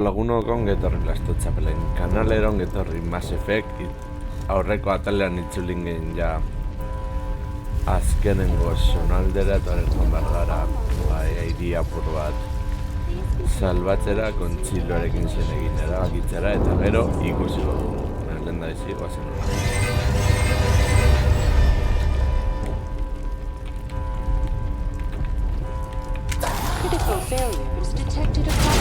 Lagunok ongetorri lastotxapelen kanalera ongetorri Mass Effect aurreko atalean itzulin gehen ja azkenengo sonaldera eta joan behar gara airi apur bat salbatzera kontxiloarekin zen egin erabakitzera eta gero ikusi dugu. Lehen da izi, guazen Critical failures detected across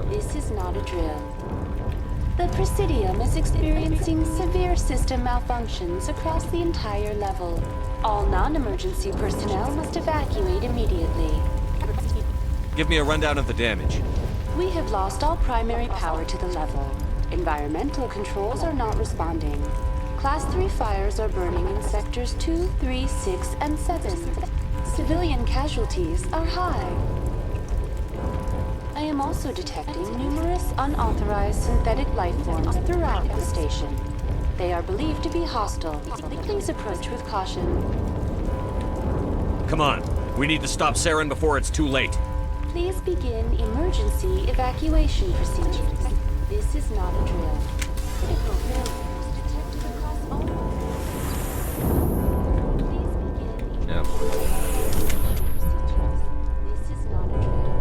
This is not a drill. The Presidium is experiencing severe system malfunctions across the entire level. All non-emergency personnel must evacuate immediately. Give me a rundown of the damage. We have lost all primary power to the level. Environmental controls are not responding. Class 3 fires are burning in sectors 2, 3, 6, and 7. Civilian casualties are high. I am also detecting numerous unauthorized synthetic life forms throughout the station. They are believed to be hostile. Please approach with caution. Come on, we need to stop Saren before it's too late. Please begin emergency evacuation procedures. This is not a drill. Critical failures detected across all Please begin emergency procedures. This is not a drill.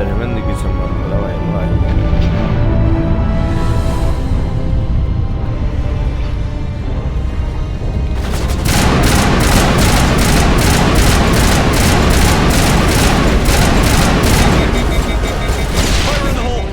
hemendik izan barko da, bai. Fire in the hole!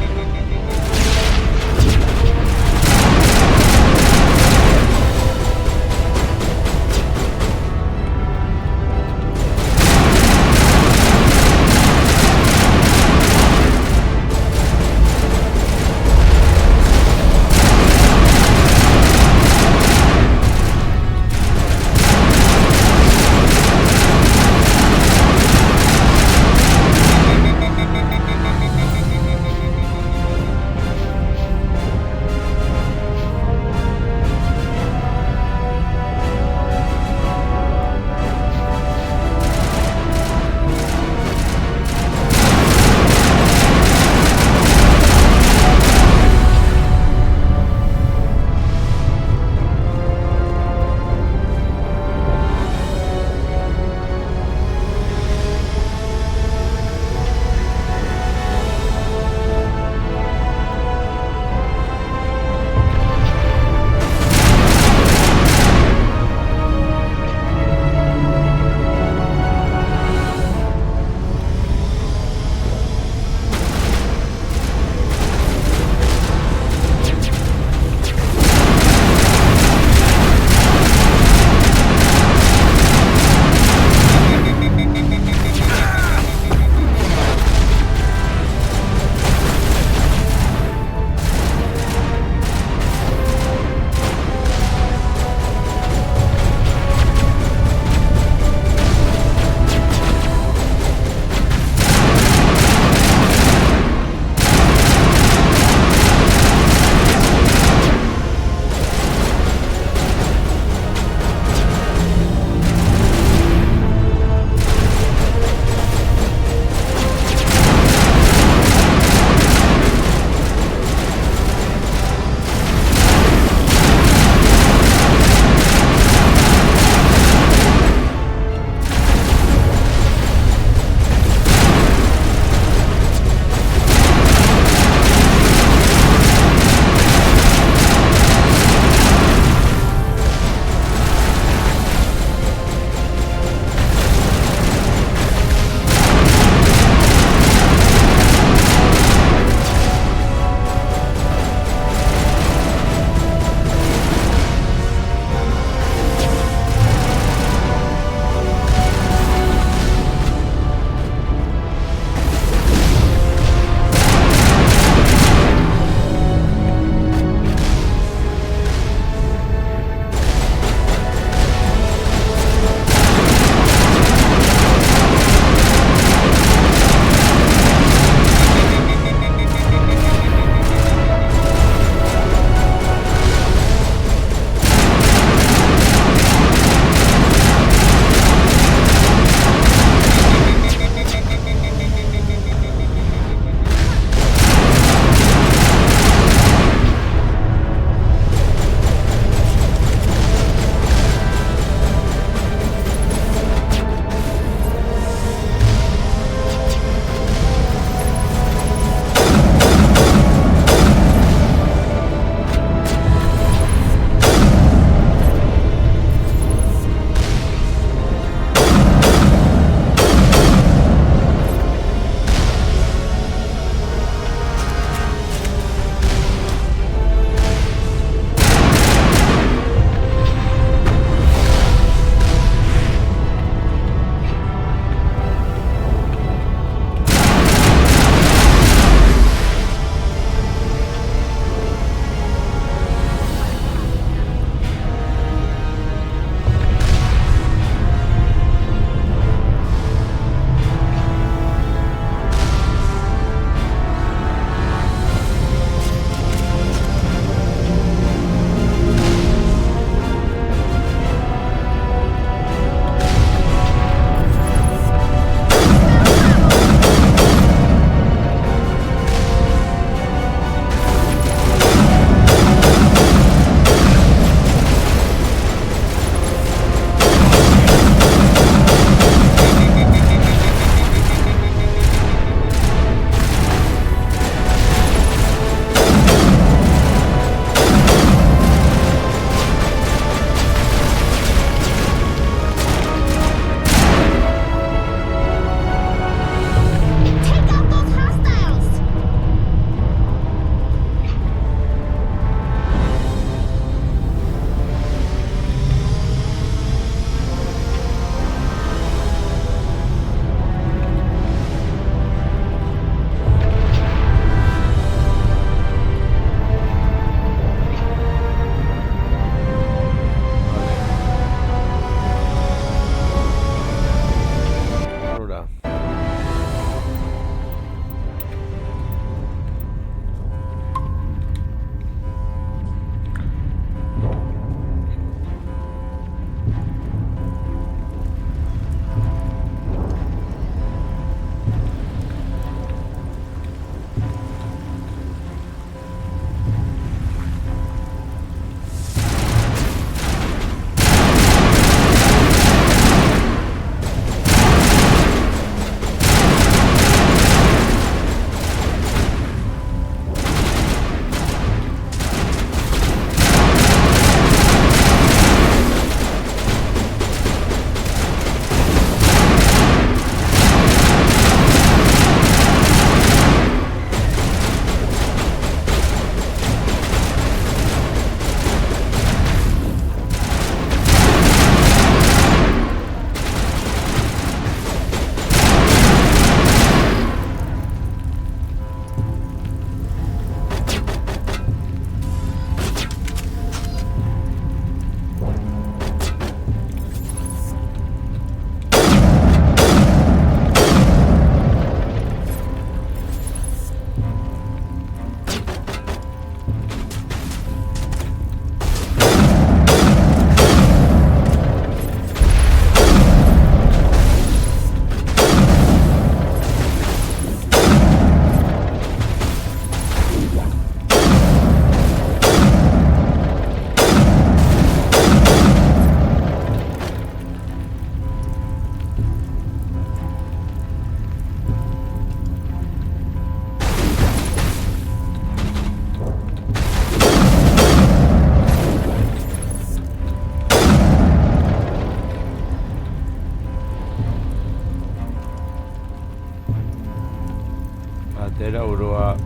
Atera burua.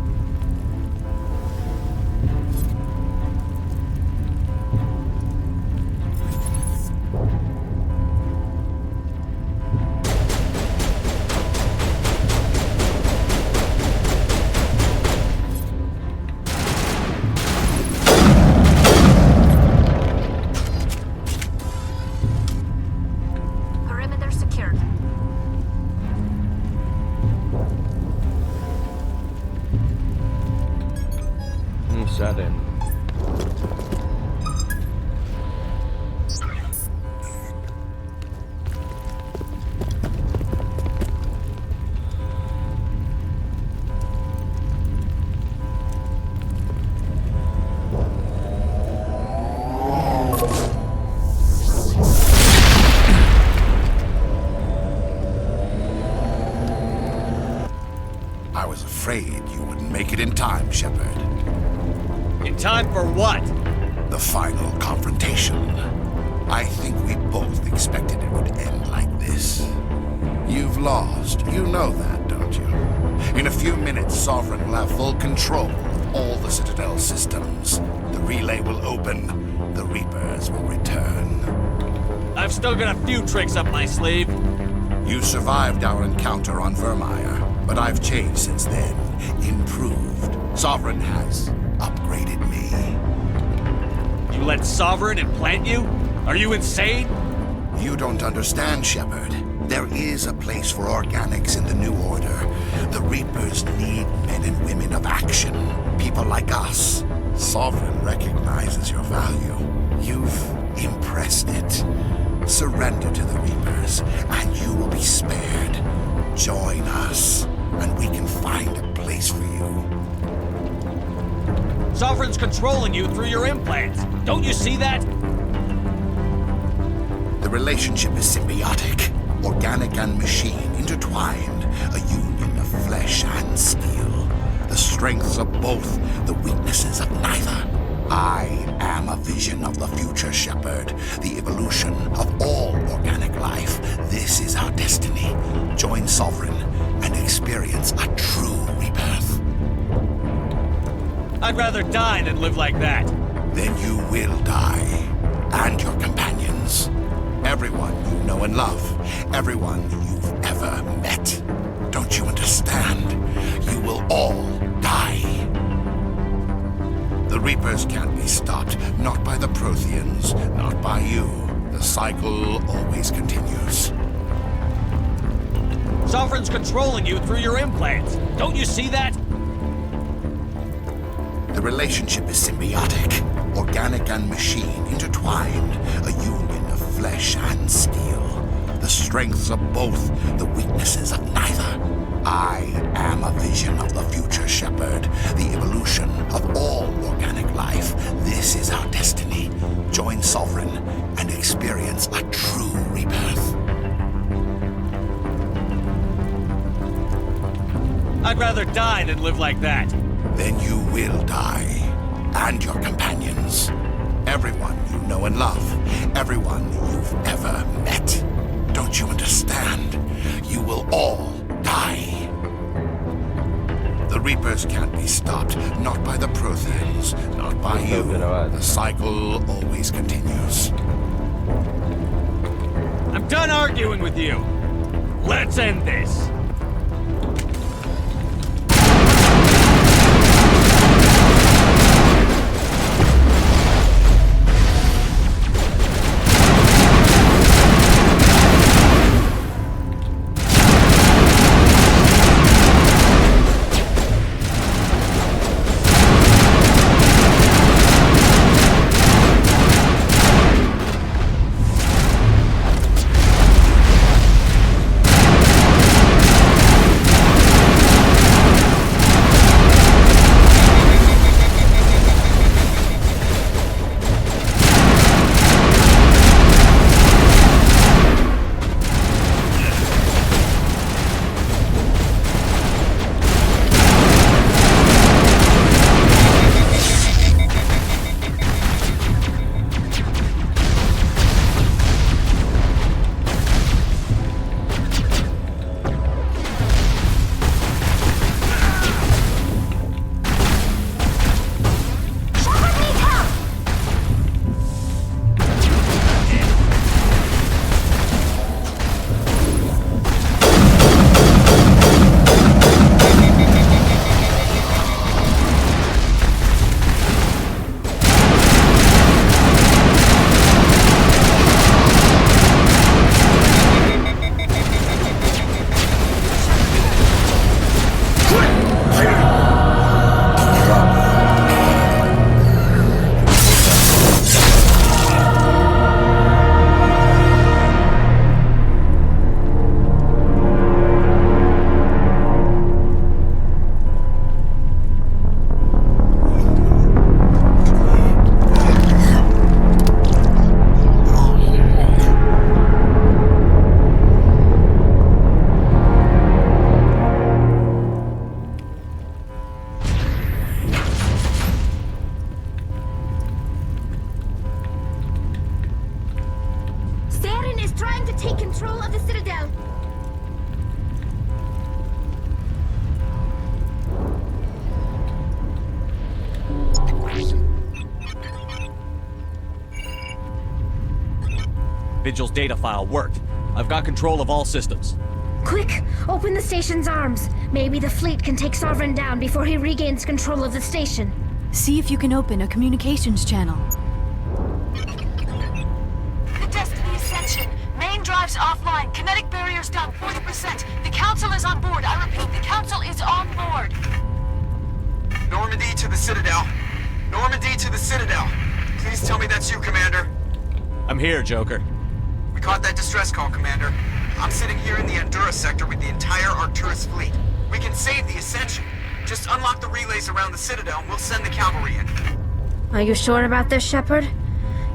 Perimeter secured. Sharen. I was afraid you wouldn't make it in time, Shepard. In time for what? The final confrontation. I think we both expected it would end like this. You've lost. You know that, don't you? In a few minutes, Sovereign will have full control of all the Citadel systems. The relay will open. The Reapers will return. I've still got a few tricks up my sleeve. You survived our encounter on Vermeer, but I've changed since then. Improved. Sovereign has upgraded me. You let Sovereign implant you? Are you insane? You don't understand, Shepard. There is a place for organics in the New Order. The Reapers need men and women of action. People like us. Sovereign recognizes your value. You've impressed it. Surrender to the Reapers, and you will be spared. Join us, and we can find a place for you. Sovereign's controlling you through your implants. Don't you see that? The relationship is symbiotic, organic and machine intertwined, a union of flesh and steel. The strengths of both, the weaknesses of neither. I am a vision of the future, Shepard, the evolution of all organic life. This is our destiny. Join Sovereign and experience a true rebirth. I'd rather die than live like that. Then you will die, and your companions. Everyone you know and love, everyone you've ever met. Don't you understand? You will all die. The Reapers can't be stopped, not by the Protheans, not by you. The cycle always continues. Sovereign's controlling you through your implants. Don't you see that? The relationship is symbiotic, organic and machine intertwined, a union of flesh and steel. The strengths of both, the weaknesses of neither. I am a vision of the future, Shepard, the evolution of all organic life. This is our destiny. Join Sovereign and experience a true rebirth. I'd rather die than live like that. Then you will die, and your companions. Everyone you know and love, everyone you've ever met. Don't you understand? You will all die. The Reapers can't be stopped, not by the Protheans, not by you. The cycle always continues. I'm done arguing with you. Let's end this. Vigil's data file worked. I've got control of all systems. Quick! Open the station's arms. Maybe the fleet can take Sovereign down before he regains control of the station. See if you can open a communications channel. The Destiny Ascension. Main drives offline. Kinetic barriers down 40%. The Council is on board. I repeat, the Council is on board. Normandy to the Citadel. Normandy to the Citadel. Please tell me that's you, Commander. I'm here, Joker. We caught that distress call, Commander. I'm sitting here in the Endura sector with the entire Arcturus fleet. We can save the Ascension. Just unlock the relays around the Citadel and we'll send the cavalry in. Are you sure about this, Shepard?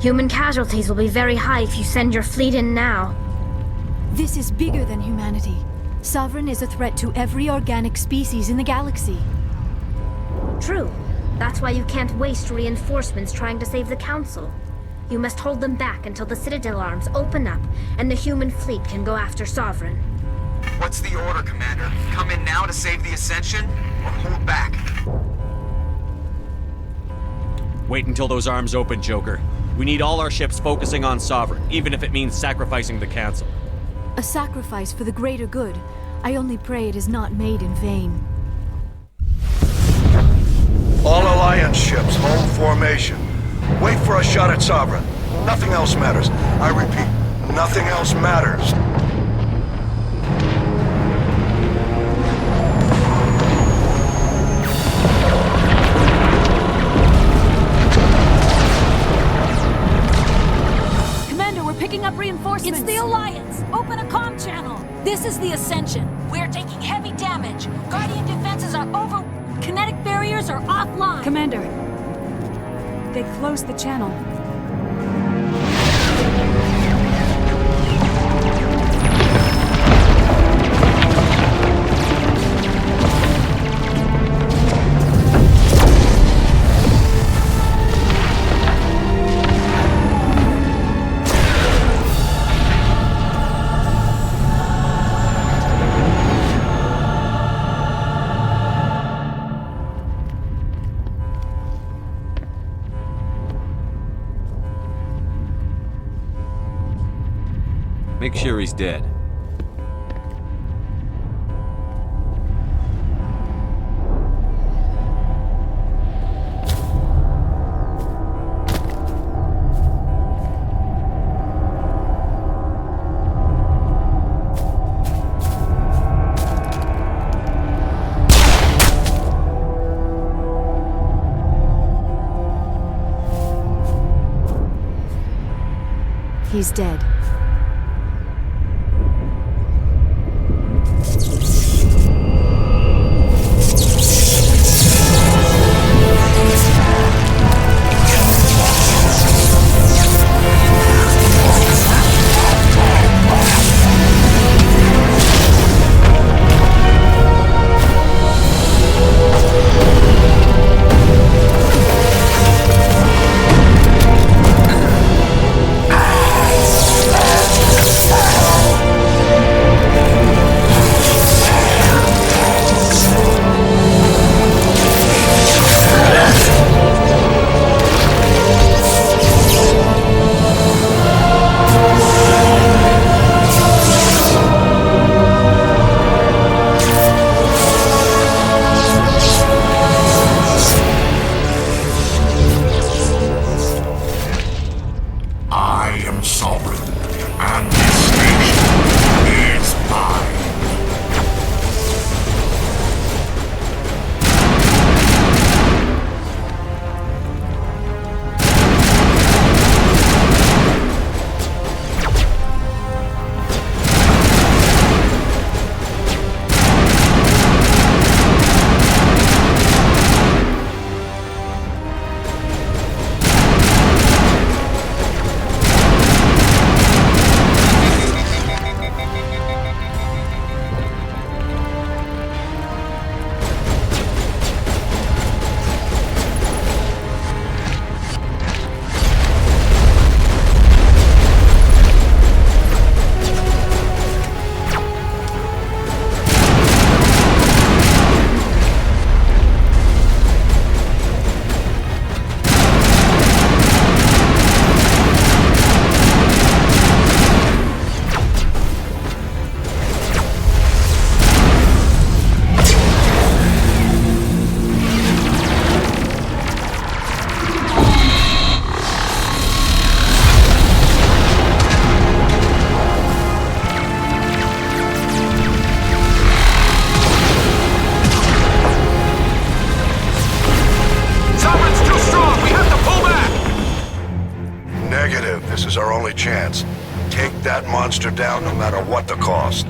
Human casualties will be very high if you send your fleet in now. This is bigger than humanity. Sovereign is a threat to every organic species in the galaxy. True. That's why you can't waste reinforcements trying to save the Council. You must hold them back until the Citadel arms open up and the human fleet can go after Sovereign. What's the order, Commander? Come in now to save the Ascension, or hold back? Wait until those arms open, Joker. We need all our ships focusing on Sovereign, even if it means sacrificing the Council. A sacrifice for the greater good. I only pray it is not made in vain. All Alliance ships, hold formation. Wait for a shot at Sovereign. Nothing else matters. I repeat, nothing else matters. Commander, we're picking up reinforcements. It's the Alliance! Open a comm channel! This is the Ascension. We're taking heavy damage. Guardian defenses are over... Kinetic barriers are offline. Commander, they closed the channel. Make sure he's dead. He's dead. only chance. Take that monster down no matter what the cost.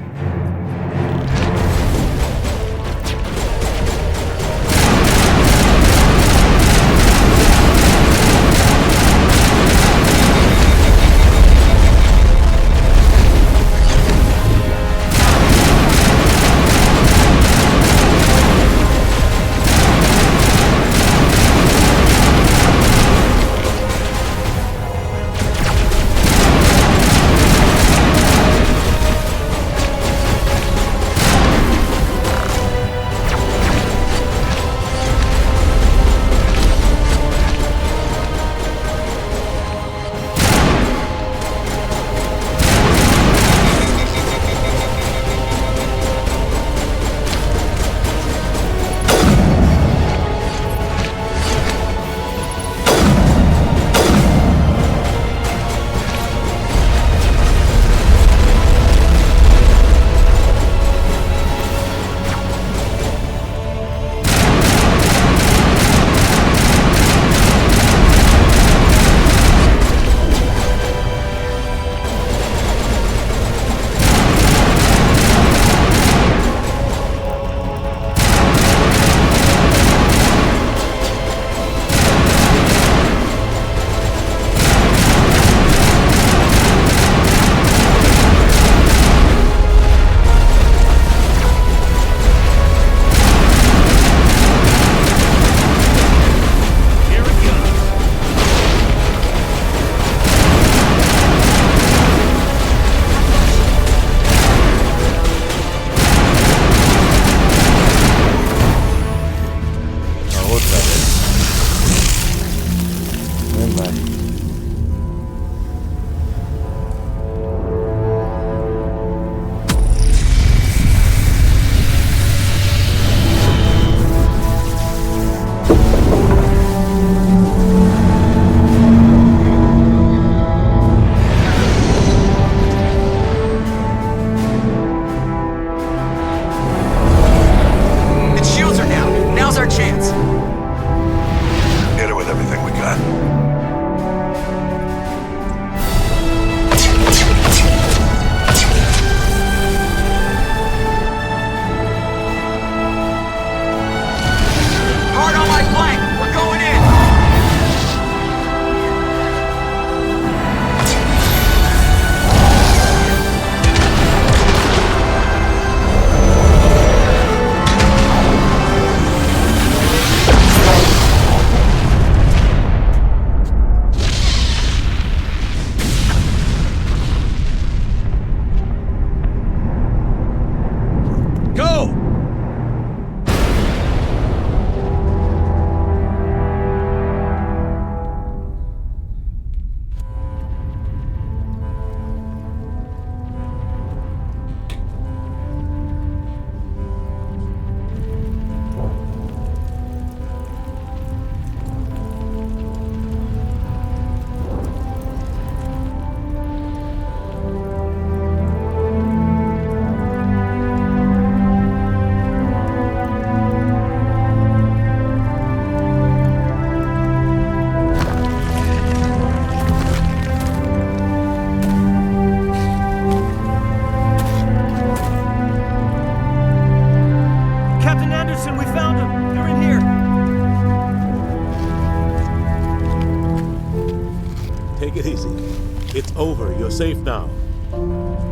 It's over. You're safe now.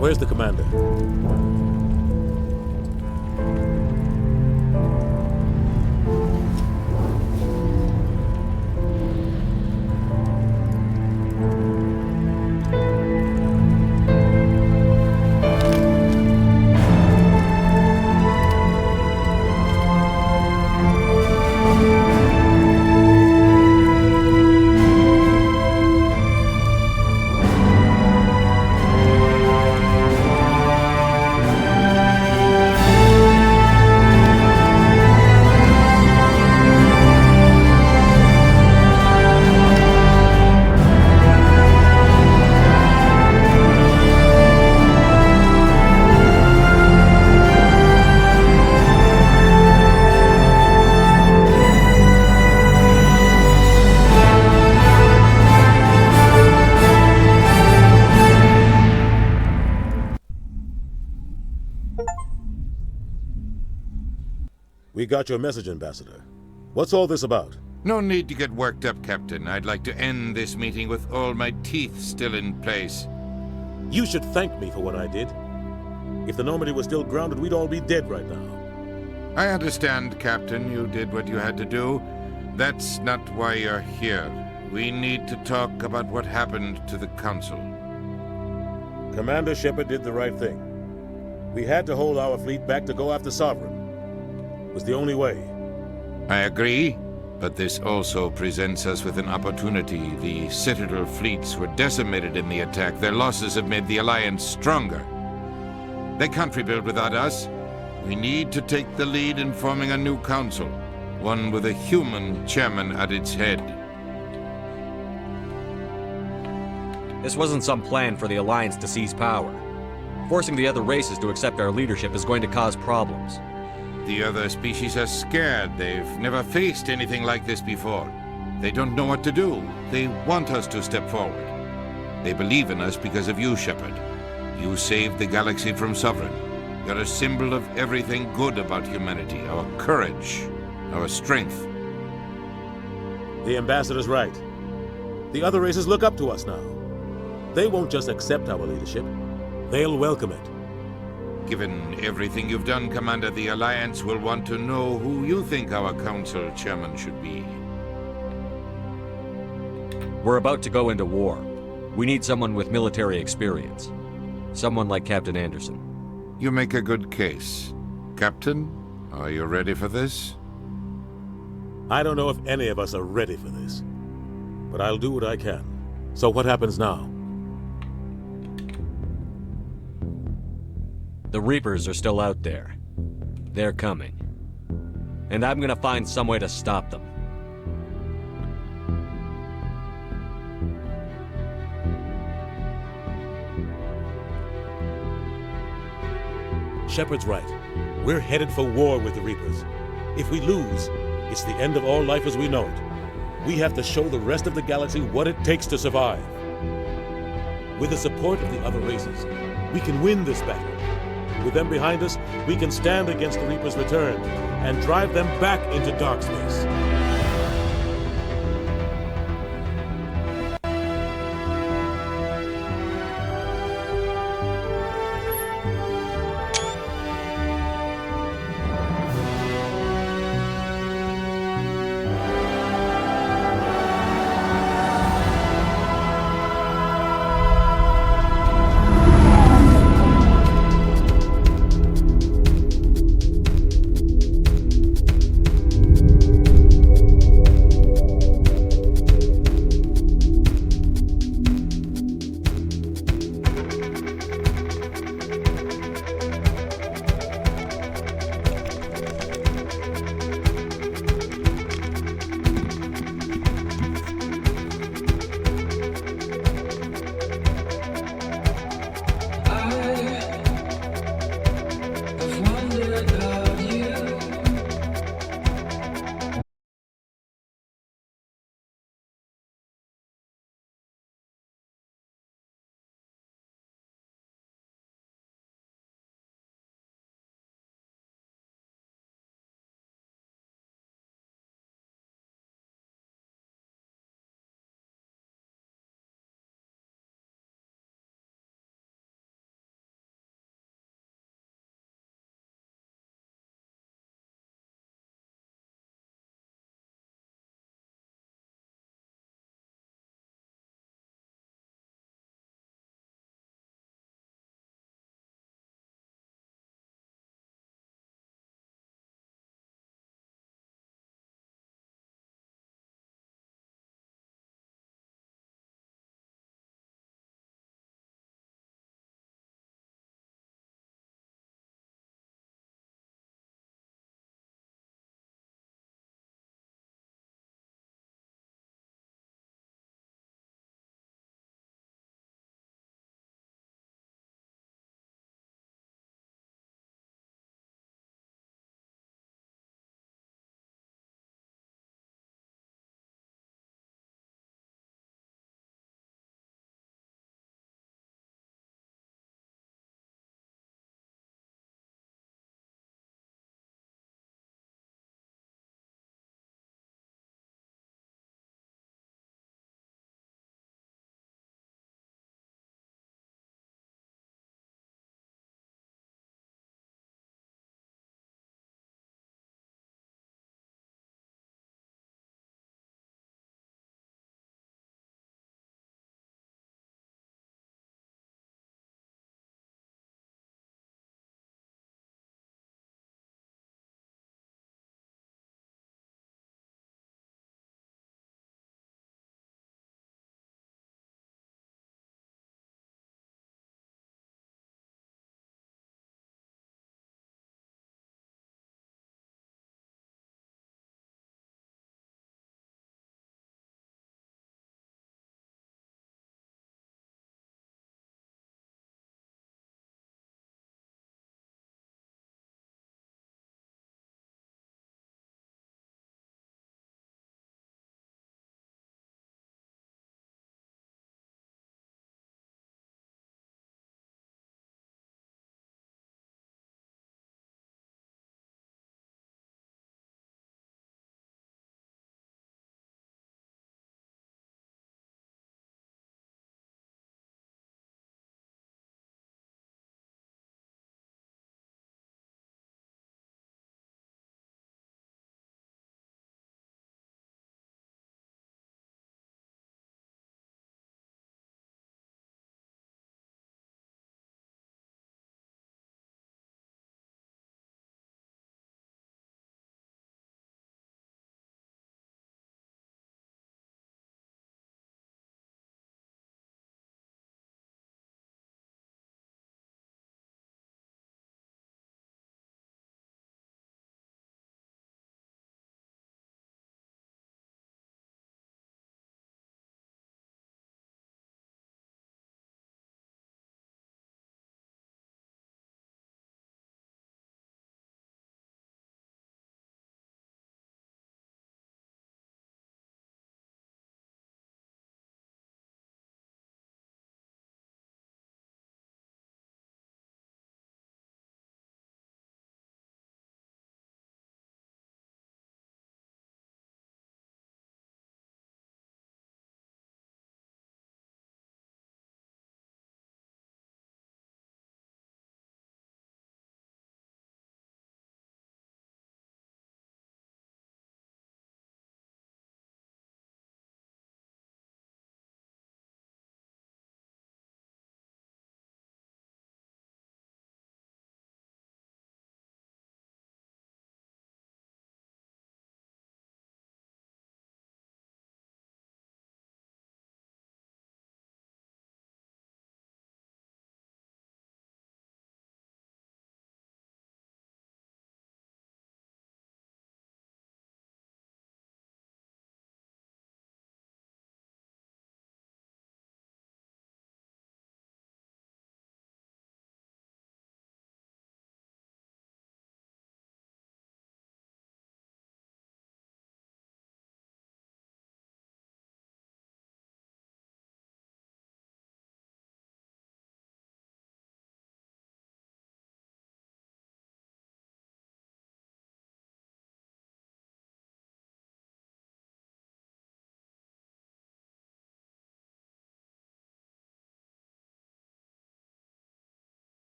Where's the commander? got your message, Ambassador. What's all this about? No need to get worked up, Captain. I'd like to end this meeting with all my teeth still in place. You should thank me for what I did. If the Normandy was still grounded, we'd all be dead right now. I understand, Captain. You did what you had to do. That's not why you're here. We need to talk about what happened to the Council. Commander Shepard did the right thing. We had to hold our fleet back to go after Sovereign. It was the only way. I agree, but this also presents us with an opportunity. The Citadel fleets were decimated in the attack. Their losses have made the Alliance stronger. They can't rebuild without us. We need to take the lead in forming a new council, one with a human chairman at its head. This wasn't some plan for the Alliance to seize power. Forcing the other races to accept our leadership is going to cause problems. The other species are scared. They've never faced anything like this before. They don't know what to do. They want us to step forward. They believe in us because of you, Shepard. You saved the galaxy from Sovereign. You're a symbol of everything good about humanity, our courage, our strength. The Ambassador's right. The other races look up to us now. They won't just accept our leadership. They'll welcome it. Given everything you've done, Commander, the Alliance will want to know who you think our Council Chairman should be. We're about to go into war. We need someone with military experience. Someone like Captain Anderson. You make a good case. Captain, are you ready for this? I don't know if any of us are ready for this. But I'll do what I can. So what happens now? The Reapers are still out there. They're coming. And I'm gonna find some way to stop them. Shepard's right. We're headed for war with the Reapers. If we lose, it's the end of all life as we know it. We have to show the rest of the galaxy what it takes to survive. With the support of the other races, we can win this battle. With them behind us, we can stand against the Reapers' return and drive them back into dark space.